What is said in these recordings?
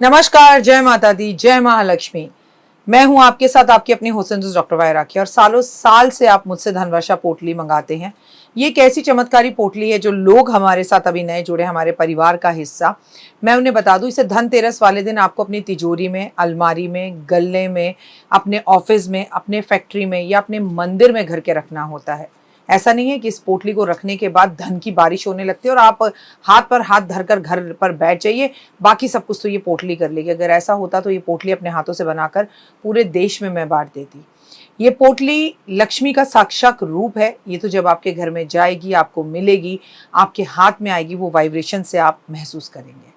नमस्कार, जय माता दी, जय महालक्ष्मी। मैं हूं आपके साथ आपकी अपनी हुसैन डॉक्टर वाय राखी और सालों साल से आप मुझसे धनवर्षा पोटली मंगाते हैं। ये एक ऐसी चमत्कारी पोटली है जो लोग हमारे साथ अभी नए जुड़े, हमारे परिवार का हिस्सा। मैं उन्हें बता दूं, इसे धनतेरस वाले दिन आपको अपनी तिजोरी में, अलमारी में, गल्ले में, अपने ऑफिस में, अपने फैक्ट्री में या अपने मंदिर में घर के रखना होता है। ऐसा नहीं है कि इस पोटली को रखने के बाद धन की बारिश होने लगती है और आप हाथ पर हाथ धरकर घर पर बैठ जाइए, बाकी सब कुछ तो ये पोटली कर लेगी। अगर ऐसा होता तो ये पोटली अपने हाथों से बनाकर पूरे देश में मैं बांट देती। ये पोटली लक्ष्मी का साक्षात रूप है। ये तो जब आपके घर में जाएगी, आपको मिलेगी, आपके हाथ में आएगी, वो वाइब्रेशन से आप महसूस करेंगे।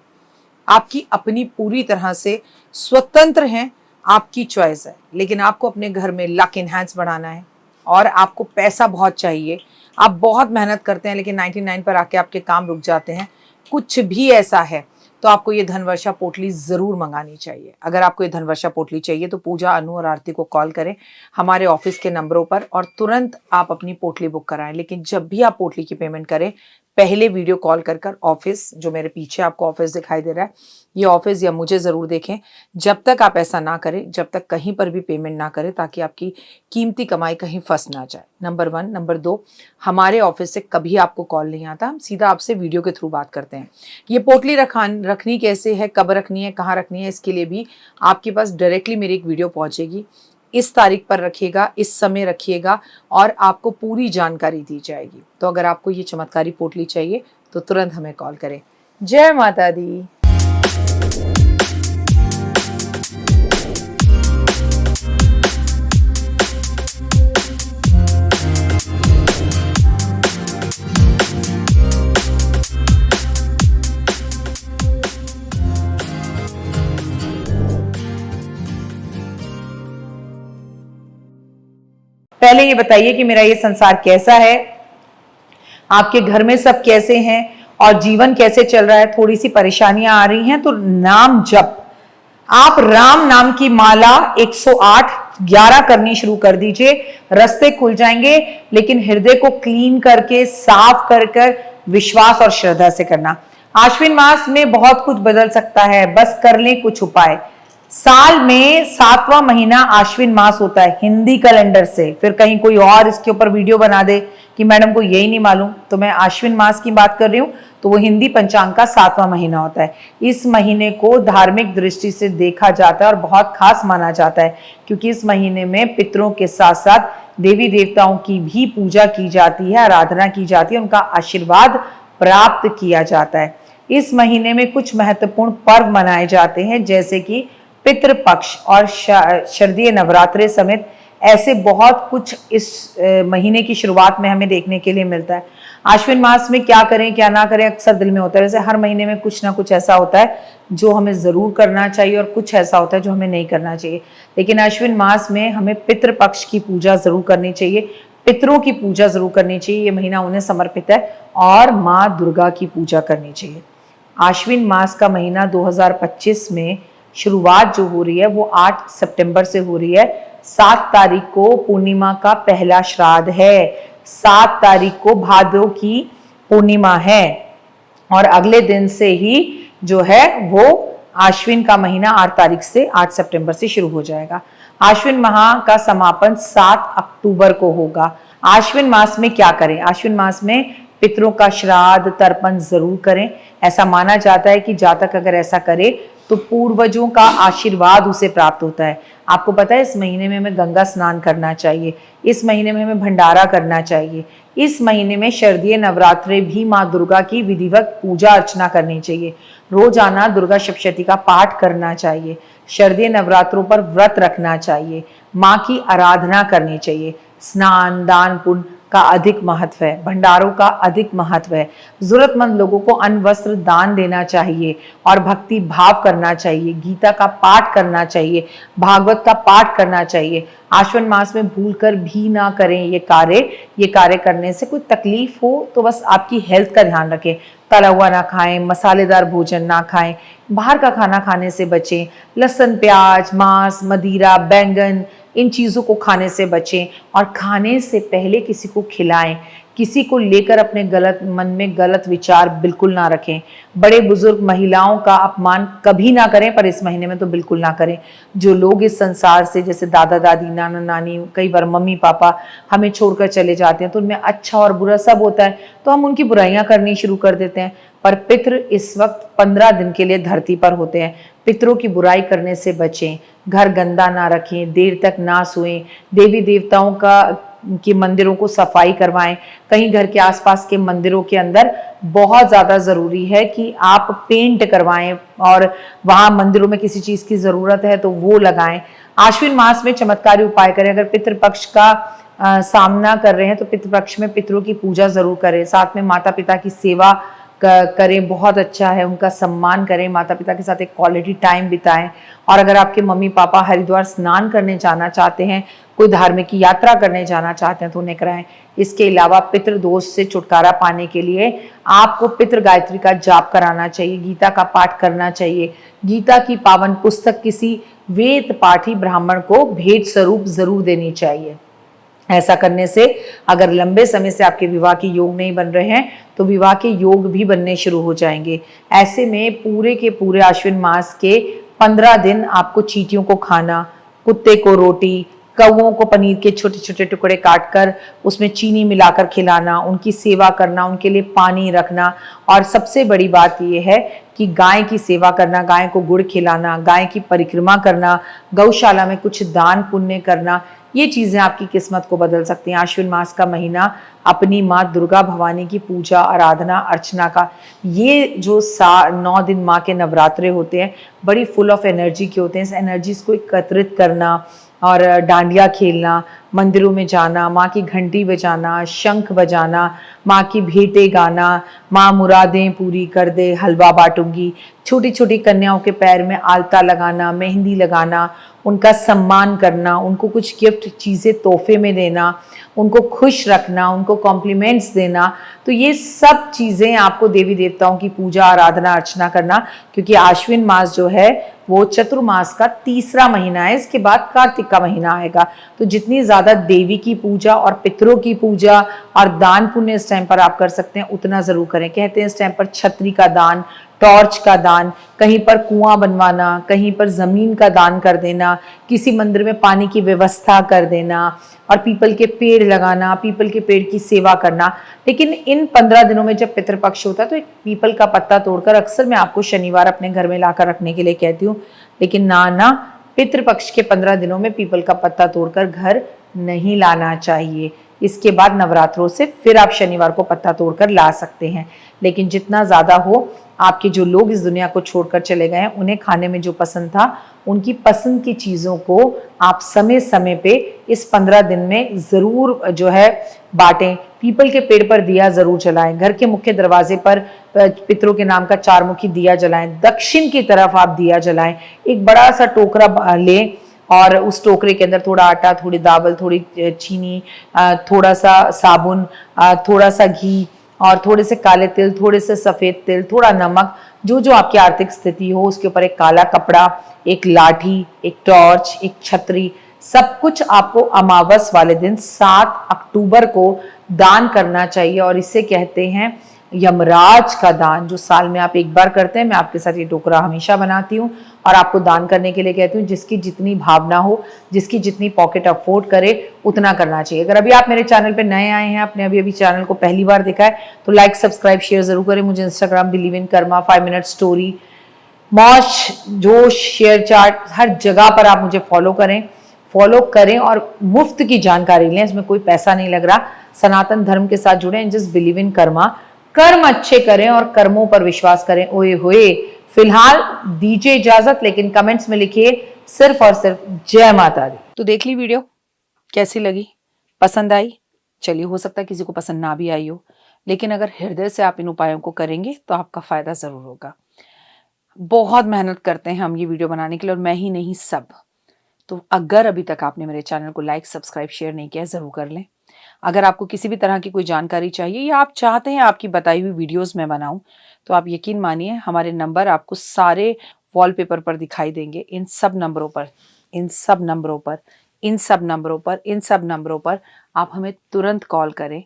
आपकी अपनी पूरी तरह से स्वतंत्र हैं, आपकी चॉइस है। लेकिन आपको अपने घर में लक इनहैंस बढ़ाना है और आपको पैसा बहुत चाहिए, आप बहुत मेहनत करते हैं लेकिन 99 पर आके आपके काम रुक जाते हैं, कुछ भी ऐसा है तो आपको ये धनवर्षा पोटली ज़रूर मंगानी चाहिए। अगर आपको ये धनवर्षा पोटली चाहिए तो पूजा, अनु और आरती को कॉल करें हमारे ऑफिस के नंबरों पर और तुरंत आप अपनी पोटली बुक कराएं। लेकिन जब भी आप पोटली की पेमेंट करें, पहले वीडियो कॉल कर ऑफिस, जो मेरे पीछे आपको ऑफिस दिखाई दे रहा है, ये ऑफिस या मुझे ज़रूर देखें। जब तक आप ऐसा ना करें, जब तक कहीं पर भी पेमेंट ना करें, ताकि आपकी कीमती कमाई कहीं फंस ना जाए। नंबर 1। नंबर 2, हमारे ऑफिस से कभी आपको कॉल नहीं आता, हम सीधा आपसे वीडियो के थ्रू बात करते हैं। ये पोटली रखनी कैसे है, कब रखनी है, कहाँ रखनी है, इसके लिए भी आपके पास डायरेक्टली मेरी एक वीडियो पहुँचेगी। इस तारीख पर रखिएगा, इस समय रखिएगा और आपको पूरी जानकारी दी जाएगी। तो अगर आपको ये चमत्कारी पोटली चाहिए तो तुरंत हमें कॉल करें। जय माता दी। पहले ये बताइए कि मेरा ये संसार कैसा है, आपके घर में सब कैसे हैं और जीवन कैसे चल रहा है। थोड़ी सी परेशानियां आ रही हैं तो नाम जप, आप राम नाम की माला 108 11 करनी शुरू कर दीजिए, रास्ते खुल जाएंगे। लेकिन हृदय को क्लीन करके, साफ कर विश्वास और श्रद्धा से करना। आश्विन मास में बहुत कुछ बदल सकता है, बस कर लें कुछ उपाय। साल में 7वां महीना आश्विन मास होता है हिंदी कैलेंडर से। फिर कहीं कोई और इसके ऊपर वीडियो बना दे कि मैडम को यही नहीं मालूम, तो मैं आश्विन मास की बात कर रही हूं। तो वो हिंदी पंचांग का 7वां महीना होता है। इस महीने को धार्मिक दृष्टि से देखा जाता है और बहुत खास माना जाता है, क्योंकि इस महीने में पितरों के साथ साथ देवी देवताओं की भी पूजा की जाती है, आराधना की जाती है, उनका आशीर्वाद प्राप्त किया जाता है। इस महीने में कुछ महत्वपूर्ण पर्व मनाए जाते हैं, जैसे कि पितृपक्ष और शारदीय नवरात्रे समेत ऐसे बहुत कुछ इस महीने की शुरुआत में हमें देखने के लिए मिलता है। आश्विन मास में क्या करें क्या ना करें अक्सर दिल में होता है। वैसे हर महीने में कुछ ना कुछ ऐसा होता है जो हमें जरूर करना चाहिए और कुछ ऐसा होता है जो हमें नहीं करना चाहिए। लेकिन आश्विन मास में हमें पितृपक्ष की पूजा जरूर करनी चाहिए, पितरों की पूजा जरूर करनी चाहिए। ये महीना उन्हें समर्पित है और माँ दुर्गा की पूजा करनी चाहिए। आश्विन मास का महीना 2025 में शुरुआत जो हो रही है वो 8 सितंबर से हो रही है। 7 तारीख को पूर्णिमा का पहला श्राद्ध है। 7 तारीख को भादों की पूर्णिमा है और अगले दिन से ही जो है वो आश्विन का महीना 8 तारीख से 8 सितंबर से शुरू हो जाएगा। आश्विन माह का समापन 7 अक्टूबर को होगा। आश्विन मास में क्या करें? आश्विन मास में पितरों का श्राद्ध तर्पण जरूर करें। ऐसा माना जाता है कि जातक अगर ऐसा करे तो पूर्वजों का आशीर्वाद उसे प्राप्त होता है। आपको पता है इस महीने में हमें गंगा स्नान करना चाहिए, इस महीने में हमें भंडारा करना चाहिए, इस महीने में शारदीय नवरात्रे भी माँ दुर्गा की विधिवत पूजा अर्चना करनी चाहिए। रोजाना दुर्गा सप्तशती का पाठ करना चाहिए, शारदीय नवरात्रों पर व्रत रखना चाहिए, माँ की आराधना करनी चाहिए। स्नान दान पुण्य का अधिक महत्व है, भंडारों का अधिक महत्व है। जरूरतमंद लोगों को अन्न वस्त्र दान देना चाहिए और भक्ति भाव करना चाहिए। गीता का पाठ करना चाहिए, भागवत का पाठ करना चाहिए। आश्विन मास में भूलकर भी ना करें ये कार्य करने से कोई तकलीफ हो तो बस आपकी हेल्थ का ध्यान रखें। तला हुआ ना खाएं, मसालेदार भोजन ना खाएं, बाहर का खाना खाने से बचें। लहसुन, प्याज, मांस, मदिरा, बैंगन इन चीज़ों को खाने से बचें और खाने से पहले किसी को खिलाएं। किसी को लेकर अपने गलत मन में गलत विचार बिल्कुल ना रखें। बड़े बुजुर्ग महिलाओं का अपमान कभी ना करें, पर इस महीने में तो बिल्कुल ना करें। जो लोग इस संसार से, जैसे दादा दादी, नाना नानी, कई बार मम्मी पापा हमें छोड़कर चले जाते हैं, तो उनमें अच्छा और बुरा सब होता है, तो हम उनकी बुराइयां करनी शुरू कर देते हैं। पर पितृ इस वक्त 15 दिन के लिए धरती पर होते हैं। पितरों की बुराई करने से बचें, घर गंदा ना रखें, देर तक ना सोएं, देवी देवताओं की मंदिरों को सफाई करवाएं। कहीं घर के आसपास के मंदिरों के अंदर बहुत ज्यादा जरूरी है कि आप पेंट करवाएं, और वहां मंदिरों में किसी चीज की जरूरत है तो वो लगाएं। आश्विन मास में चमत्कारी उपाय करें। अगर पितृपक्ष का सामना कर रहे हैं तो पितृपक्ष में पितरों की पूजा जरूर करें। साथ में माता पिता की सेवा करें, बहुत अच्छा है, उनका सम्मान करें, माता पिता के साथ एक क्वालिटी टाइम बिताएं। और अगर आपके मम्मी पापा हरिद्वार स्नान करने जाना चाहते हैं, कोई धार्मिक यात्रा करने जाना चाहते हैं, तो उन्हें कराएं। इसके अलावा पितृदोष से छुटकारा पाने के लिए आपको पितृ गायत्री का जाप कराना चाहिए, गीता का पाठ करना चाहिए। गीता की पावन पुस्तक किसी वेद पाठी ब्राह्मण को भेंट स्वरूप जरूर देनी चाहिए। ऐसा करने से अगर लंबे समय से आपके विवाह के योग नहीं बन रहे हैं तो विवाह के योग भी बनने शुरू हो जाएंगे। ऐसे में पूरे के पूरे आश्विन मास के 15 दिन आपको चींटियों को खाना, कुत्ते को रोटी, कौओं को पनीर के छोटे छोटे टुकड़े काटकर उसमें चीनी मिलाकर खिलाना, उनकी सेवा करना, उनके लिए पानी रखना। और सबसे बड़ी बात यह है कि गाय की सेवा करना, गाय को गुड़ खिलाना, गाय की परिक्रमा करना, गौशाला में कुछ दान पुण्य करना, ये चीजें आपकी किस्मत को बदल सकती हैं। आश्विन मास का महीना अपनी माँ दुर्गा भवानी की पूजा, आराधना, अर्चना का, ये जो 9 दिन माँ के नवरात्रे होते हैं, बड़ी फुल ऑफ एनर्जी के होते हैं। इस एनर्जीज को एकत्रित करना और डांडिया खेलना, मंदिरों में जाना, माँ की घंटी बजाना, शंख बजाना, माँ की भेंटें गाना, माँ मुरादें पूरी कर दे, हलवा बांटूंगी, छोटी छोटी कन्याओं के पैर में आलता लगाना, मेहंदी लगाना, उनका सम्मान करना, उनको कुछ गिफ्ट चीज़ें तोहफे में देना, उनको खुश रखना, उनको कॉम्प्लीमेंट्स देना। तो ये सब चीज़ें आपको देवी देवताओं की पूजा, आराधना, अर्चना करना, क्योंकि आश्विन मास जो है वो चतुर्मास का तीसरा महीना है। इसके बाद कार्तिक का महीना आएगा। तो जितनी ज़्यादा देवी की पूजा और पितरों की पूजा और दान पुण्य इस टाइम पर आप कर सकते हैं, उतना ज़रूर करें। कहते हैं इस टाइम पर छतरी का दान, टॉर्च का दान, कहीं पर कुआं बनवाना, कहीं पर जमीन का दान कर देना, किसी मंदिर में पानी की व्यवस्था कर देना, और पीपल के पेड़ लगाना, पीपल के पेड़ की सेवा करना। लेकिन इन 15 दिनों में जब पितृपक्ष होता है तो एक पीपल का पत्ता तोड़कर, अक्सर मैं आपको शनिवार अपने घर में लाकर रखने के लिए कहती हूँ, लेकिन ना, पितृपक्ष के 15 दिनों में पीपल का पत्ता तोड़कर घर नहीं लाना चाहिए। इसके बाद नवरात्रों से फिर आप शनिवार को पत्ता तोड़कर ला सकते हैं। लेकिन जितना ज़्यादा हो, आपके जो लोग इस दुनिया को छोड़कर चले गए हैं, उन्हें खाने में जो पसंद था, उनकी पसंद की चीज़ों को आप समय समय पे इस 15 दिन में ज़रूर जो है बांटें। पीपल के पेड़ पर दिया ज़रूर जलाएं। घर के मुख्य दरवाजे पर पितरों के नाम का 4 मुखी दिया जलाएं। दक्षिण की तरफ आप दिया जलाएं। एक बड़ा सा टोकरा लें और उस टोकरे के अंदर थोड़ा आटा, थोड़ी दावल, थोड़ी चीनी, थोड़ा सा साबुन, थोड़ा सा घी और थोड़े से काले तिल, थोड़े से सफ़ेद तिल, थोड़ा नमक, जो जो आपकी आर्थिक स्थिति हो, उसके ऊपर एक काला कपड़ा, एक लाठी, एक टॉर्च, एक छतरी, सब कुछ आपको अमावस वाले दिन 7 अक्टूबर को दान करना चाहिए। और इसे कहते हैं यमराज का दान, जो साल में आप एक बार करते हैं। मैं आपके साथ ये टोकरा हमेशा बनाती हूँ और आपको दान करने के लिए कहती हूँ। जिसकी जितनी भावना हो, जिसकी जितनी पॉकेट अफोर्ड करे, उतना करना चाहिए। अगर अभी आप मेरे चैनल पे नए आए हैं, आपने अभी चैनल को पहली बार देखा है, तो लाइक, सब्सक्राइब, शेयर जरूर करें। मुझे Instagram believe in Karma, 5 minute story, मौज, जोश, शेयर चार्ट, हर जगह पर आप मुझे फॉलो करें और मुफ्त की जानकारी लें। इसमें कोई पैसा नहीं लग रहा। सनातन धर्म के साथ जुड़े and just believe in Karma. कर्म अच्छे करें और कर्मों पर विश्वास करें। ओए होए, फिलहाल दीजिए इजाजत, लेकिन कमेंट्स में लिखिए सिर्फ और सिर्फ जय माता दी। तो देख ली वीडियो, कैसी लगी, पसंद आई? चलिए, हो सकता है किसी को पसंद ना भी आई हो, लेकिन अगर हृदय से आप इन उपायों को करेंगे तो आपका फायदा जरूर होगा। बहुत मेहनत करते हैं हम ये वीडियो बनाने के लिए, और मैं ही नहीं, सब। तो अगर अभी तक आपने मेरे चैनल को लाइक, सब्सक्राइब, शेयर नहीं किया, जरूर कर लें। अगर आपको किसी भी तरह की कोई जानकारी चाहिए या आप चाहते हैं आपकी बताई हुई वीडियोस मैं बनाऊं, तो आप यकीन मानिए हमारे नंबर आपको सारे वॉलपेपर पर दिखाई देंगे। इन सब नंबरों पर इन सब नंबरों पर आप हमें तुरंत कॉल करें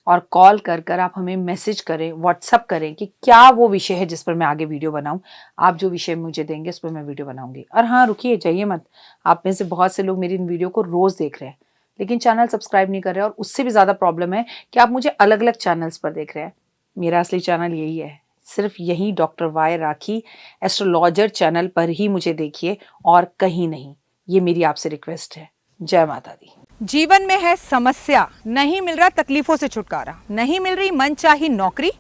और कॉल कर कर आप हमें मैसेज करें, व्हाट्सअप करें कि क्या वो विषय है जिस पर मैं आगे वीडियो बनाऊं। आप जो विषय मुझे देंगे उस पर मैं वीडियो बनाऊंगी। और हाँ, रुकिए, जाइए मत। आप में से बहुत से लोग मेरी इन वीडियो को रोज़ देख रहे हैं लेकिन चैनल सब्सक्राइब नहीं कर रहे हैं, और उससे भी ज़्यादा प्रॉब्लम है कि आप मुझे अलग अलग चैनल्स पर देख रहे हैं। मेरा असली चैनल यही है, सिर्फ यही डॉक्टर वाई राखी एस्ट्रोलॉजर चैनल पर ही मुझे देखिए और कहीं नहीं। ये मेरी आपसे रिक्वेस्ट है। जय माता दी। जीवन में है समस्या, नहीं मिल रहा तकलीफों से छुटकारा, नहीं मिल रही मनचाही नौकरी,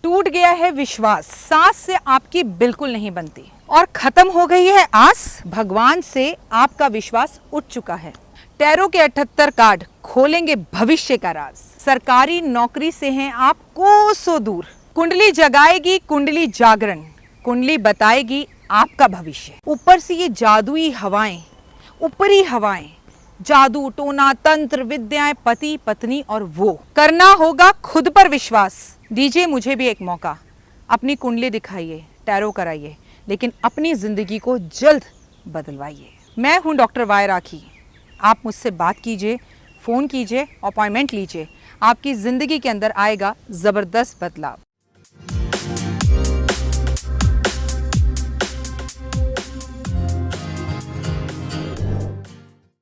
टूट गया है विश्वास, सांस से आपकी बिल्कुल नहीं बनती और खत्म हो गई है आस, भगवान से आपका विश्वास उठ चुका है। टैरो के 78 कार्ड खोलेंगे भविष्य का राज। सरकारी नौकरी से हैं आप कोसों दूर, कुंडली जगाएगी कुंडली जागरण, कुंडली बताएगी आपका भविष्य। ऊपर से ये जादुई हवाएं, ऊपरी हवाएं, जादू टोना तंत्र विद्याएं, पति पत्नी और वो, करना होगा खुद पर विश्वास। दीजिए मुझे भी एक मौका, अपनी कुंडली दिखाइए, टैरो कराइए, लेकिन अपनी जिंदगी को जल्द बदलवाइए। मैं हूं डॉक्टर वाई राखी। आप मुझसे बात कीजिए, फ़ोन कीजिए, अपॉइंटमेंट लीजिए, आपकी ज़िंदगी के अंदर आएगा ज़बरदस्त बदलाव।